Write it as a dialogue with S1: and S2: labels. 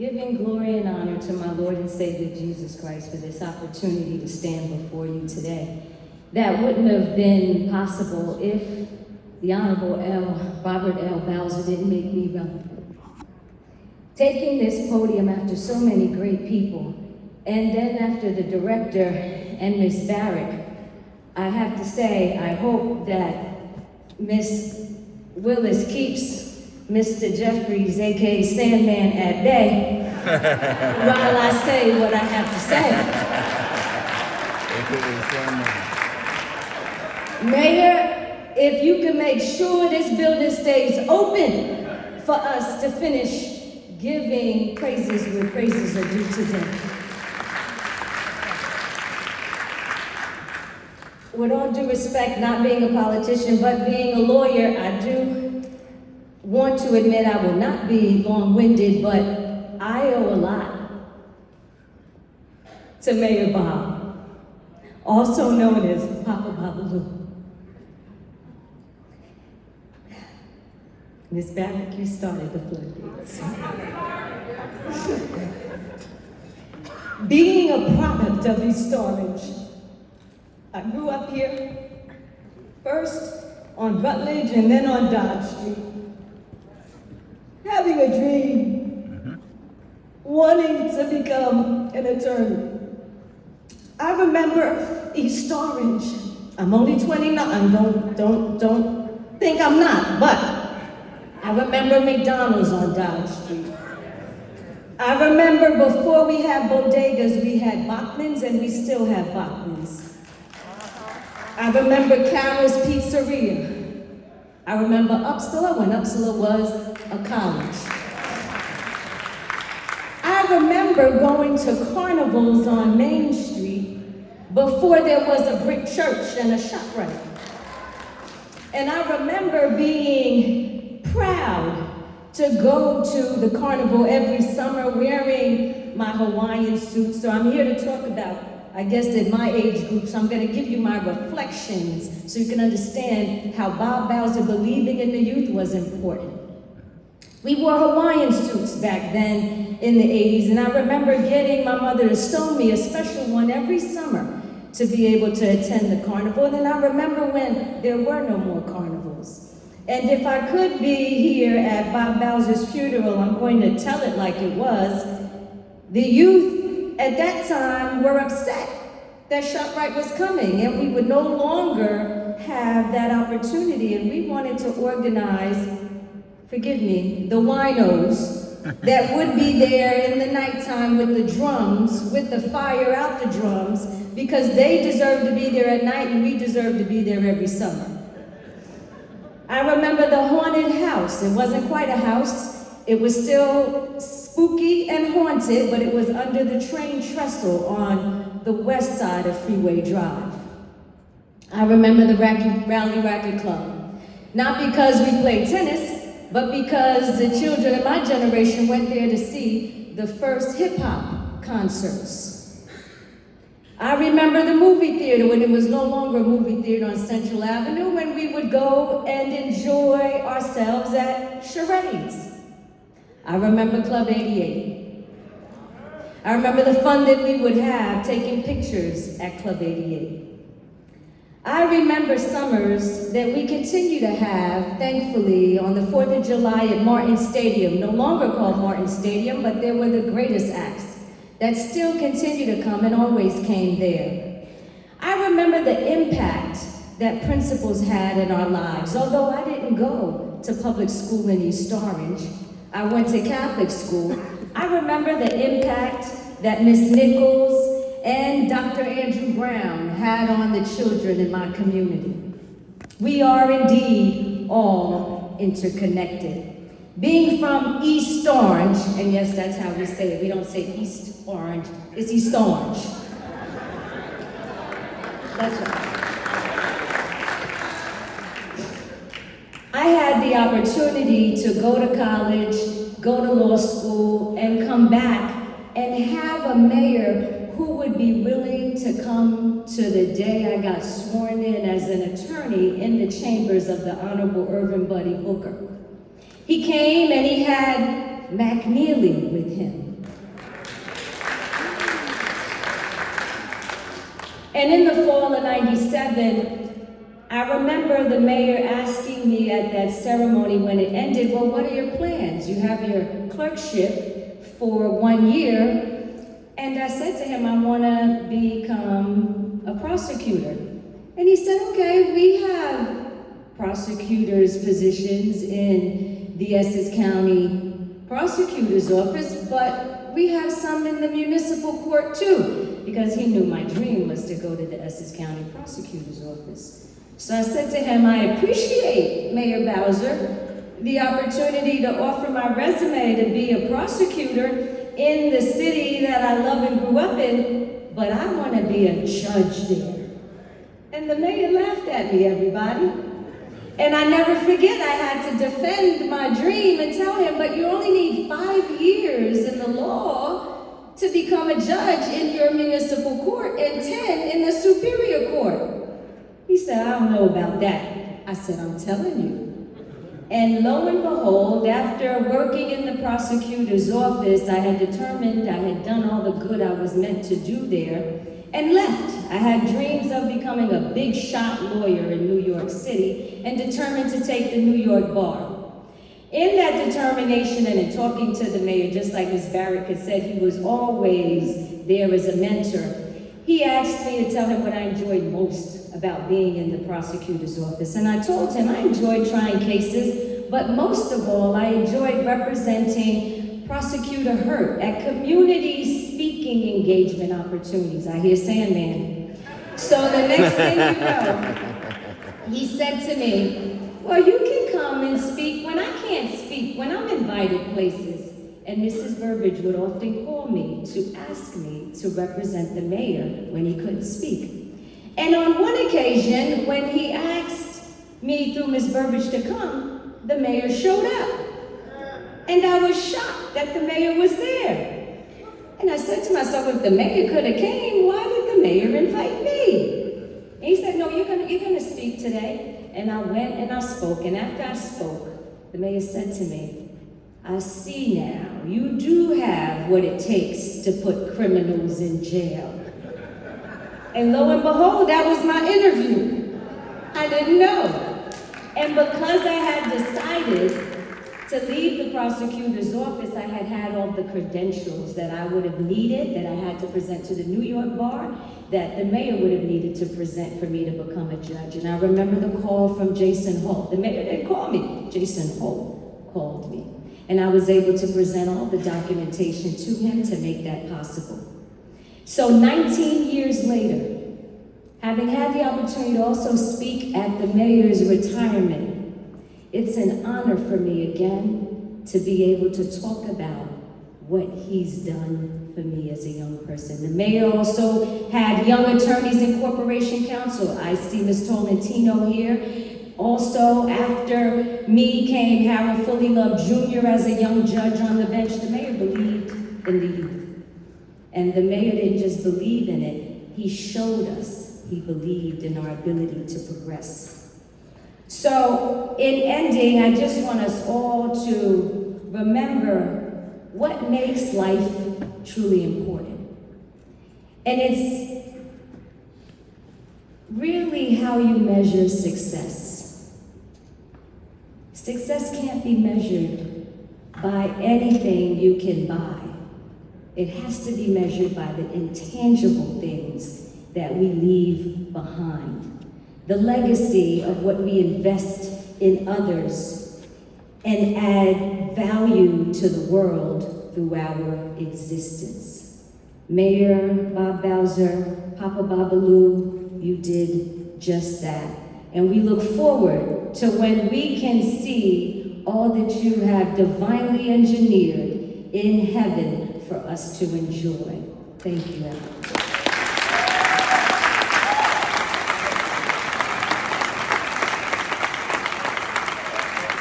S1: giving glory and honor to my Lord and Savior Jesus Christ for this opportunity to stand before you today. That wouldn't have been possible if the Honorable Robert L. Bowser didn't make me relevant. Taking this podium after so many great people, and then after the director and Ms. Barrick, I have to say, I hope that Ms. Willis keeps Mr. Jeffries, aka Sandman, at bay while I say what I have to say. Mayor, if you can make sure this building stays open for us to finish giving praises where praises are due today. With all due respect, not being a politician, but being a lawyer, I do want to admit I will not be long-winded, but I owe a lot to Mayor Bob, also known as Papa Babaloo. Ms. Barrick, you started the floodgates. Being a product of East Orange, I grew up here, first on Rutledge and then on Dodge Street, having a dream, wanting to become an attorney. I remember East Orange. I'm only 29, don't think I'm not, but I remember McDonald's on Dodge Street. I remember before we had bodegas, we had Bachman's, and we still have Bachman's. I remember Carol's Pizzeria. I remember Upsala when Upsala was a college. I remember going to carnivals on Main Street before there was a brick church and a ShopRite. And I remember being proud to go to the carnival every summer wearing my Hawaiian suit. So I'm here to talk about, I guess, at my age group, so I'm going to give you my reflections so you can understand how Bob Bowser believing in the youth was important. We wore Hawaiian suits back then in the 80s, and I remember getting my mother to sew me a special one every summer to be able to attend the carnival. And then I remember when there were no more carnivals. And if I could be here at Bob Bowser's funeral, I'm going to tell it like it was. The youth at that time were upset that ShopRite was coming and we would no longer have that opportunity, and we wanted to organize, forgive me, the winos that would be there in the nighttime with the drums, with the fire out the drums, because they deserve to be there at night and we deserve to be there every summer. I remember the haunted house. It wasn't quite a house. It was still spooky and haunted, but it was under the train trestle on the west side of Freeway Drive. I remember the Rally Racket Club. Not because we played tennis, but because the children of my generation went there to see the first hip-hop concerts. I remember the movie theater when it was no longer a movie theater on Central Avenue, when we would go and enjoy ourselves at charades. I remember Club 88. I remember the fun that we would have taking pictures at Club 88. I remember summers that we continue to have, thankfully, on the 4th of July at Martin Stadium, no longer called Martin Stadium, but there were the greatest acts that still continue to come and always came there. I remember the impact that principals had in our lives. Although I didn't go to public school in East Orange, I went to Catholic school. I remember the impact that Miss Nichols and Dr. Andrew Brown had on the children in my community. We are indeed all interconnected. Being from East Orange, and yes, that's how we say it. We don't say East Orange, it's East Orange. That's right. I had the opportunity to go to college, go to law school, and come back and have a mayor who would be willing to come to the day I got sworn in as an attorney in the chambers of the Honorable Irvin Buddy Booker. He came and he had McNeely with him. And in the fall of '97, I remember the mayor asking me at that ceremony when it ended, well, what are your plans? You have your clerkship for 1 year. And I said to him, I want to become a prosecutor. And he said, okay, we have prosecutors' positions in the Essex County Prosecutor's Office, but we have some in the municipal court too, because he knew my dream was to go to the Essex County Prosecutor's Office. So I said to him, I appreciate, Mayor Bowser, the opportunity to offer my resume to be a prosecutor in the city that I love and grew up in, but I want to be a judge there. And the mayor laughed at me, everybody. And I never forget, I had to defend my dream and tell him, but you only need 5 years in the law to become a judge in your municipal court and 10 in the superior court. He said, I don't know about that. I said, I'm telling you. And lo and behold, after working in the prosecutor's office, I had determined I had done all the good I was meant to do there and left. I had dreams of becoming a big shot lawyer in New York City and determined to take the New York bar. In that determination and in talking to the mayor, just like Ms. Barrett had said, he was always there as a mentor. He asked me to tell him what I enjoyed most about being in the prosecutor's office. And I told him I enjoyed trying cases, but most of all, I enjoyed representing Prosecutor Hurt at community speaking engagement opportunities. I hear Sandman. So the next thing you know, he said to me, well, you can come and speak when I can't speak, when I'm invited places. And Mrs. Burbidge would often call me to ask me to represent the mayor when he couldn't speak. And on one occasion, when he asked me through Ms. Burbidge to come, the mayor showed up. And I was shocked that the mayor was there. And I said to myself, if the mayor could have came, why did the mayor invite me? And he said, no, you're gonna speak today. And I went and I spoke. And after I spoke, the mayor said to me, I see now, you do have what it takes to put criminals in jail. And lo and behold, that was my interview. I didn't know. And because I had decided to leave the prosecutor's office, I had had all the credentials that I would have needed, that I had to present to the New York bar, that the mayor would have needed to present for me to become a judge. And I remember the call from Jason Holt. The mayor didn't call me. Jason Holt called me. And I was able to present all the documentation to him to make that possible. So 19 years later, having had the opportunity to also speak at the mayor's retirement, it's an honor for me again to be able to talk about what he's done for me as a young person. The mayor also had Young Attorneys in Corporation Counsel. I see Ms. Tolentino here. Also, after me came Harold Fully Love Jr. as a young judge on the bench. The mayor believed in the youth. And the mayor didn't just believe in it, he showed us he believed in our ability to progress. So, in ending, I just want us all to remember what makes life truly important. And it's really how you measure success. Success can't be measured by anything you can buy. It has to be measured by the intangible things that we leave behind. The legacy of what we invest in others and add value to the world through our existence. Mayor Bob Bowser, Papa Babaloo, you did just that. And we look forward to when we can see all that you have divinely engineered in heaven for us to enjoy. Thank you, Ellen.